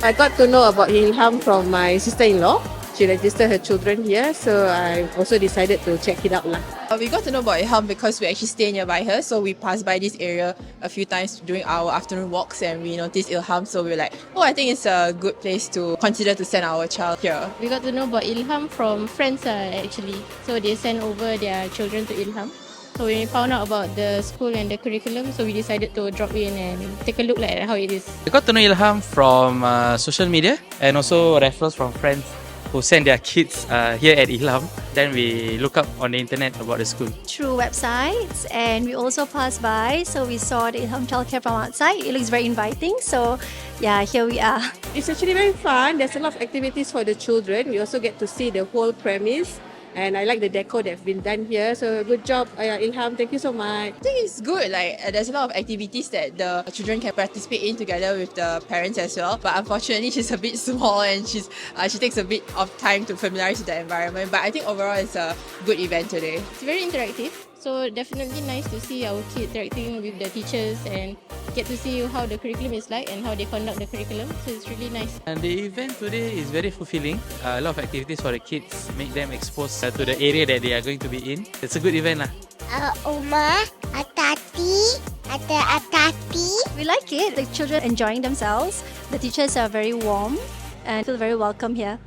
I got to know about Ilham from my sister-in-law. She registered her children here, so I also decided to check it out lah. We got to know about Ilham because we actually stay nearby her, so we passed by this area a few times during our afternoon walks and we noticed Ilham, so we were like, oh, I think it's a good place to consider to send our child here. We got to know about Ilham from friends actually. So they sent over their children to Ilham. So when we found out about the school and the curriculum, so we decided to drop in and take a look at how it is. I got to know Ilham from social media and also referrals from friends who send their kids here at Ilham. Then we look up on the internet about the school. Through websites, and we also passed by, so we saw the Ilham childcare from outside. It looks very inviting, so yeah, here we are. It's actually very fun. There's a lot of activities for the children. We also get to see the whole premise. And I like the decor that's been done here. So good job, Ilham. Thank you so much. I think it's good, like there's a lot of activities that the children can participate in together with the parents as well. But unfortunately, she's a bit small and she takes a bit of time to familiarize with the environment. But I think overall it's a good event today. It's very interactive. So definitely nice to see our kids interacting with the teachers and get to see how the curriculum is like and how they conduct the curriculum. So it's really nice. And the event today is very fulfilling. A lot of activities for the kids, make them exposed to the area that they are going to be in. It's a good event lah. Uma, Atati, Atati. We like it. The children enjoying themselves. The teachers are very warm and feel very welcome here.